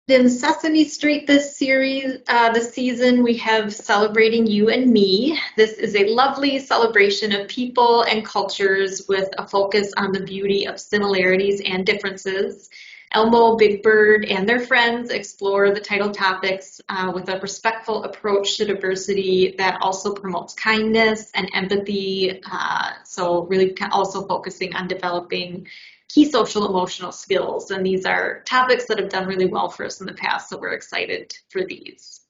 In Sesame Street this season, we have Celebrating You and Me. This is a lovely celebration of people and cultures with a focus on the beauty of similarities and differences. Elmo, Big Bird, and their friends explore the title topics with a respectful approach to diversity that also promotes kindness and empathy. So really also focusing on developing key social emotional skills. And these are topics that have done really well for us in the past, so we're excited for these.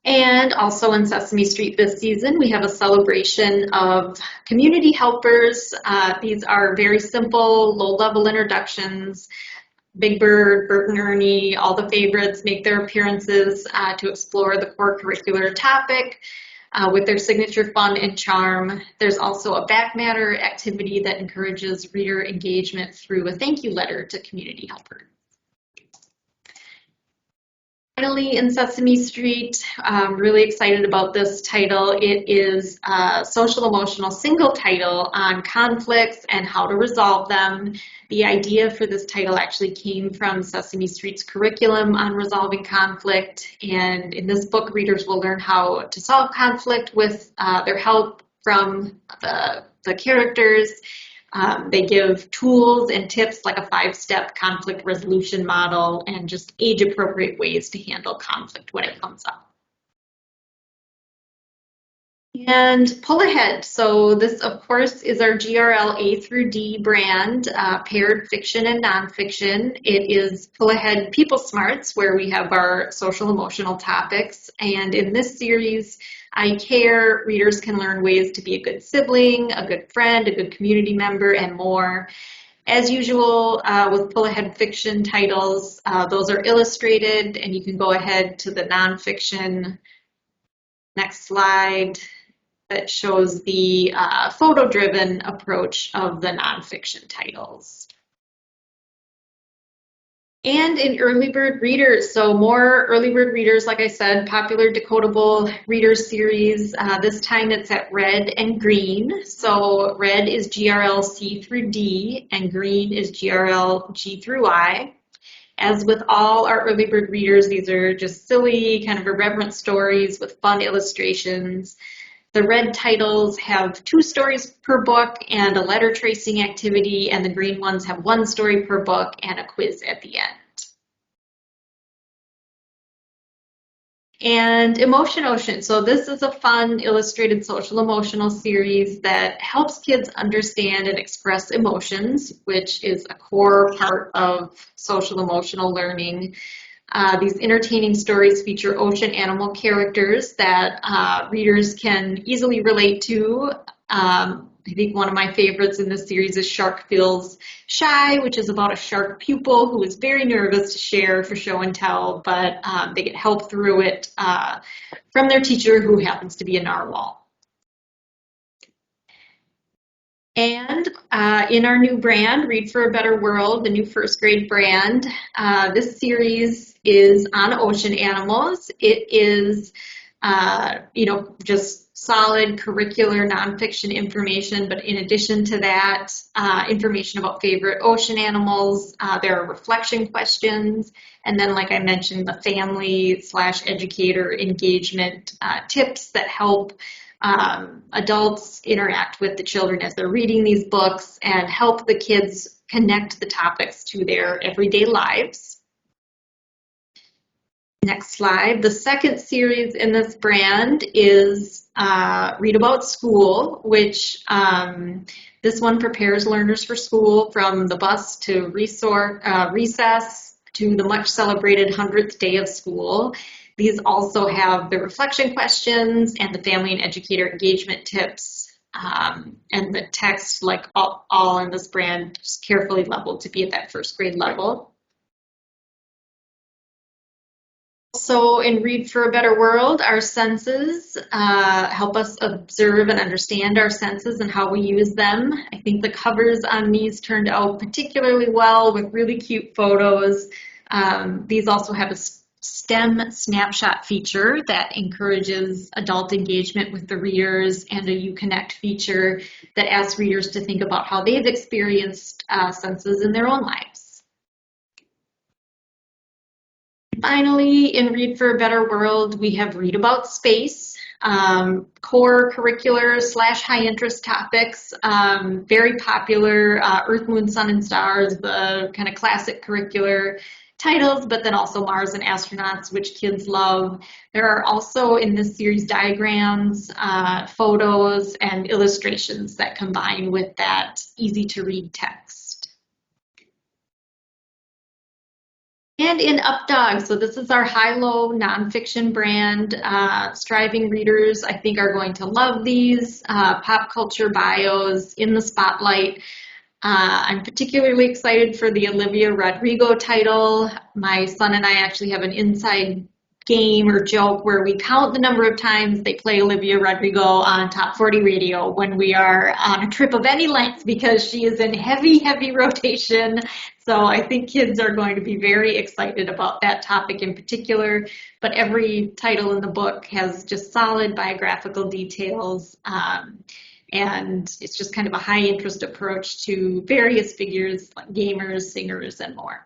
And also in Sesame Street this season, we have a celebration of community helpers. These are very simple, low-level introductions. Big Bird, Bert and Ernie, all the favorites make their appearances to explore the core curricular topic. With their signature fun and charm. There's also a back matter activity that encourages reader engagement through a thank you letter to community helpers. Finally, in Sesame Street, I'm really excited about this title. It is a social emotional single title on conflicts and how to resolve them. The idea for this title actually came from Sesame Street's curriculum on resolving conflict. And in this book, readers will learn how to solve conflict with their help from the characters. They give tools and tips like a 5-step conflict resolution model and just age-appropriate ways to handle conflict when it comes up. And pull ahead. So this, of course, is our GRL A through D brand, paired fiction and nonfiction. It is pull ahead people smarts, where we have our social emotional topics. And in this series, I Care, readers can learn ways to be a good sibling, a good friend, a good community member, and more. As usual, with pull ahead fiction titles, those are illustrated, and you can go ahead to the nonfiction. Next slide. That shows the photo-driven approach of the nonfiction titles. And in early bird readers, so more early bird readers, like I said, popular decodable readers series. This time it's at red and green. So red is GRL C through D, and green is GRL G through I. As with all our early bird readers, these are just silly, kind of irreverent stories with fun illustrations. The red titles have 2 stories per book and a letter tracing activity, and the green ones have 1 story per book and a quiz at the end. And Emotion Ocean. So this is a fun illustrated social emotional series that helps kids understand and express emotions, which is a core part of social emotional learning. These entertaining stories feature ocean animal characters that readers can easily relate to. I think one of my favorites in this series is Shark Feels Shy, which is about a shark pupil who is very nervous to share for show and tell, but they get help through it from their teacher, who happens to be a narwhal. And in our new brand, Read for a Better World, the new first grade brand, this series is on ocean animals. It is, just solid curricular nonfiction information, but in addition to that, information about favorite ocean animals. There are reflection questions, and then, like I mentioned, the family/educator engagement tips that help adults interact with the children as they're reading these books and help the kids connect the topics to their everyday lives. Next slide. The second series in this brand is Read About School, which this one prepares learners for school from the bus to recess to the much celebrated 100th day of school. These also have the reflection questions and the family and educator engagement tips, and the text, like all in this brand, just carefully leveled to be at that first grade level. So in Read for a Better World, our senses help us observe and understand our senses and how we use them. I think the covers on these turned out particularly well with really cute photos. These also have a STEM snapshot feature that encourages adult engagement with the readers, and a UConnect feature that asks readers to think about how they've experienced senses in their own lives. Finally, in Read for a Better World, we have Read About Space, core curricular / high interest topics, very popular, Earth, Moon, Sun, and Stars, the kind of classic curricular titles, but then also Mars and Astronauts, which kids love. There are also in this series diagrams, photos, and illustrations that combine with that easy to read text. And in Updog, so this is our high-low nonfiction brand. Striving readers, I think, are going to love these pop culture bios in the spotlight. I'm particularly excited for the Olivia Rodrigo title. My son and I actually have an inside game or joke where we count the number of times they play Olivia Rodrigo on Top 40 Radio when we are on a trip of any length, because she is in heavy, heavy rotation. So I think kids are going to be very excited about that topic in particular, but every title in the book has just solid biographical details, and it's just kind of a high interest approach to various figures like gamers, singers, and more.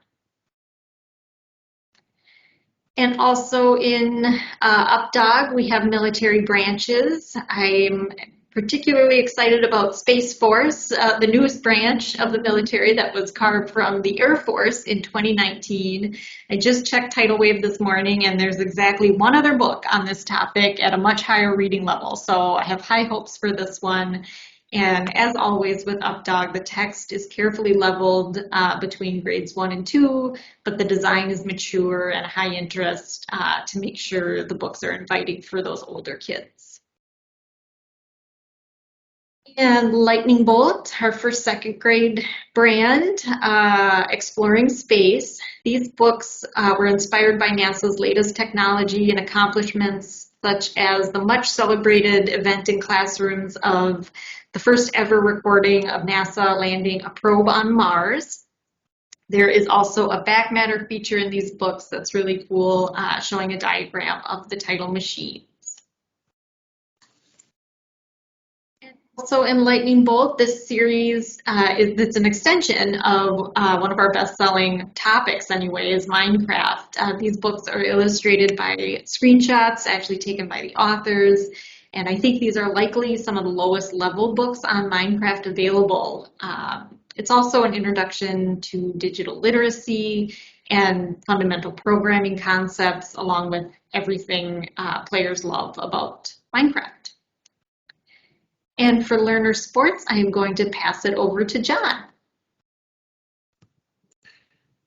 And also in Updog, we have military branches. I'm particularly excited about Space Force, the newest branch of the military that was carved from the Air Force in 2019. I just checked Tidal Wave this morning, and there's exactly one other book on this topic at a much higher reading level. So I have high hopes for this one. And as always with Updog, the text is carefully leveled between grades 1 and 2, but the design is mature and high interest to make sure the books are inviting for those older kids. And Lightning Bolt, our first second grade brand, Exploring Space. These books were inspired by NASA's latest technology and accomplishments, such as the much celebrated event in classrooms of the first ever recording of NASA landing a probe on Mars. There is also a back matter feature in these books that's really cool, showing a diagram of the title machines. And also in Lightning Bolt, this series, it's an extension of one of our best-selling topics anyway, is Minecraft. These books are illustrated by screenshots actually taken by the authors. And I think these are likely some of the lowest level books on Minecraft available. It's also an introduction to digital literacy and fundamental programming concepts, along with everything players love about Minecraft. And for Lerner Sports, I am going to pass it over to John.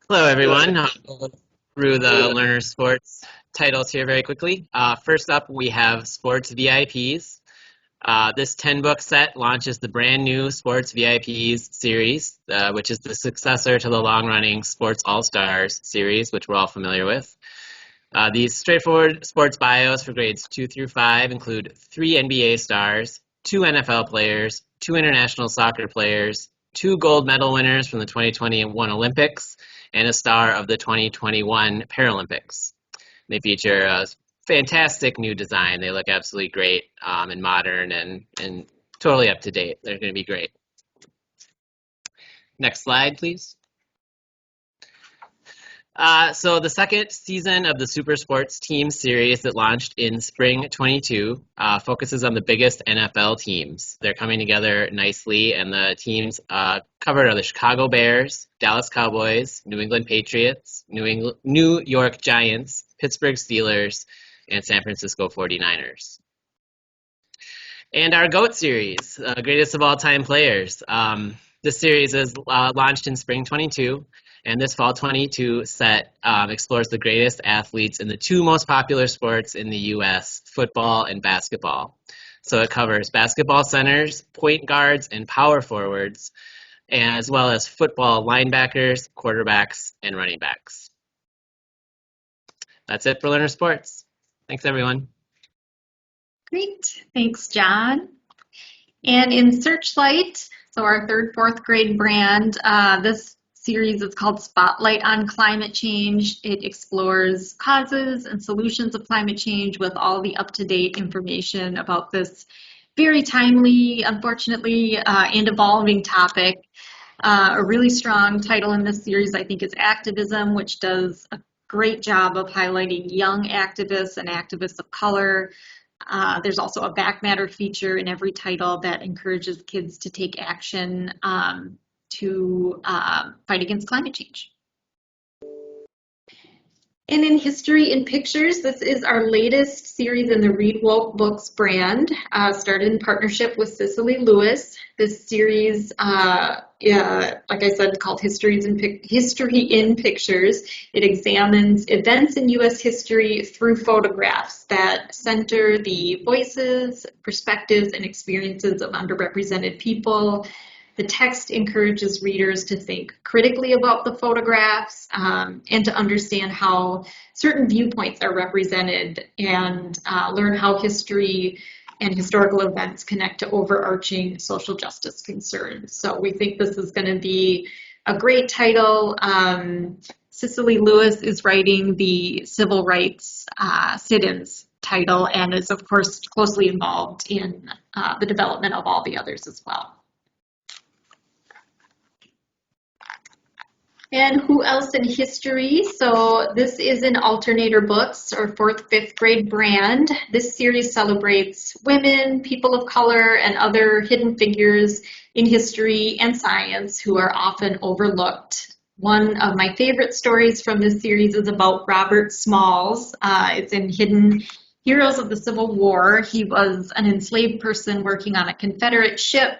Hello, everyone. I'll go through the Lerner Sports titles here very quickly. First up, we have Sports VIPs. This 10-book set launches the brand new Sports VIPs series, which is the successor to the long-running Sports All-Stars series, which we're all familiar with. These straightforward sports bios for grades 2 through 5 include 3 NBA stars, 2 NFL players, 2 international soccer players, 2 gold medal winners from the 2021 Olympics, and a star of the 2021 Paralympics. They feature a fantastic new design. They look absolutely great and modern and totally up to date. They're going to be great. Next slide, please. So the second season of the Super Sports Team series that launched in spring 22 focuses on the biggest NFL teams. They're coming together nicely, and the teams covered are the Chicago Bears, Dallas Cowboys, New England Patriots, New York Giants, Pittsburgh Steelers, and San Francisco 49ers. And our GOAT series, Greatest of All Time Players. This series is launched in spring 22. And this fall 22 set explores the greatest athletes in the 2 most popular sports in the U.S., football and basketball. So it covers basketball centers, point guards, and power forwards, as well as football linebackers, quarterbacks, and running backs. That's it for Lerner Sports. Thanks, everyone. Great. Thanks, John. And in Searchlight, so our 3rd, 4th grade brand, this series is called Spotlight on Climate Change. It explores causes and solutions of climate change with all the up-to-date information about this very timely, unfortunately, and evolving topic. A really strong title in this series, I think, is Activism, which does a great job of highlighting young activists and activists of color. There's also a back matter feature in every title that encourages kids to take action to fight against climate change. And in History in Pictures, this is our latest series in the Read Woke Books brand, started in partnership with Cicely Lewis. This series, like I said, called History in Pictures. It examines events in U.S. history through photographs that center the voices, perspectives, and experiences of underrepresented people. The text encourages readers to think critically about the photographs and to understand how certain viewpoints are represented and learn how history and historical events connect to overarching social justice concerns. So we think this is going to be a great title. Cicely Lewis is writing the civil rights sit-ins title and is, of course, closely involved in the development of all the others as well. And who else in history? So this is an Alternator Books or 4th, 5th grade brand. This series celebrates women, people of color, and other hidden figures in history and science who are often overlooked. One of my favorite stories from this series is about Robert Smalls. It's in Hidden Heroes of the Civil War. He was an enslaved person working on a Confederate ship.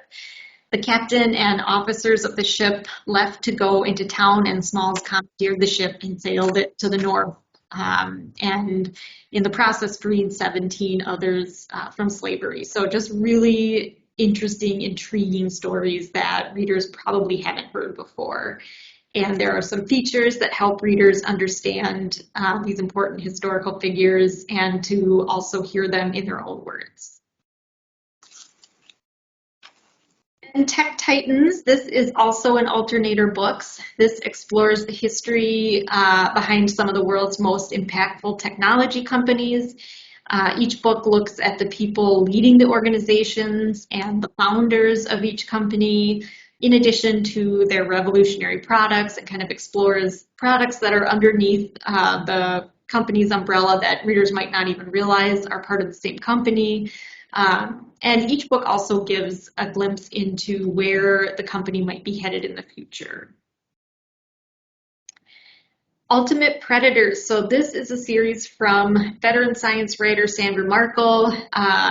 The captain and officers of the ship left to go into town, and Smalls commandeered the ship and sailed it to the north. And in the process, freed 17 others from slavery. So just really interesting, intriguing stories that readers probably haven't heard before. And there are some features that help readers understand these important historical figures and to also hear them in their own words. And Tech Titans, this is also an Alternator Books. This explores the history behind some of the world's most impactful technology companies. Each book looks at the people leading the organizations and the founders of each company, in addition to their revolutionary products. It kind of explores products that are underneath the company's umbrella that readers might not even realize are part of the same company. And each book also gives a glimpse into where the company might be headed in the future. Ultimate Predators. So this is a series from veteran science writer Sandra Markle,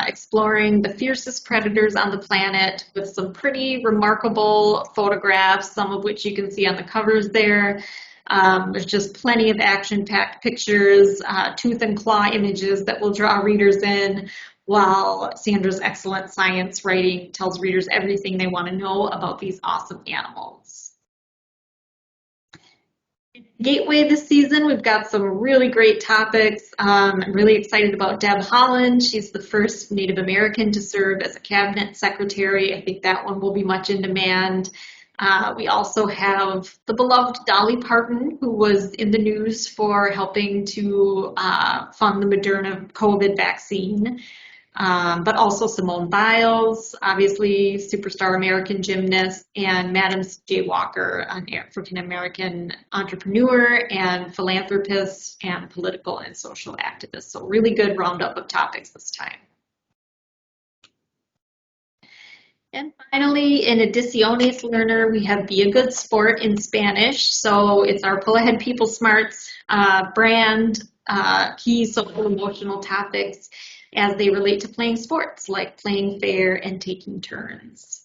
exploring the fiercest predators on the planet with some pretty remarkable photographs, some of which you can see on the covers there. There's just plenty of action-packed pictures, tooth and claw images that will draw readers in, while Sandra's excellent science writing tells readers everything they want to know about these awesome animals. Gateway this season, we've got some really great topics. I'm really excited about Deb Holland. She's the first Native American to serve as a cabinet secretary. I think that one will be much in demand. We also have the beloved Dolly Parton, who was in the news for helping to fund the Moderna COVID vaccine. But also Simone Biles, obviously superstar American gymnast, and Madam J. Walker, an African-American entrepreneur and philanthropist and political and social activist. So really good roundup of topics this time. And finally, in Ediciones Lerner, we have Be a Good Sport in Spanish. So it's our Pull Ahead People Smarts brand, key social emotional topics as they relate to playing sports, like playing fair and taking turns.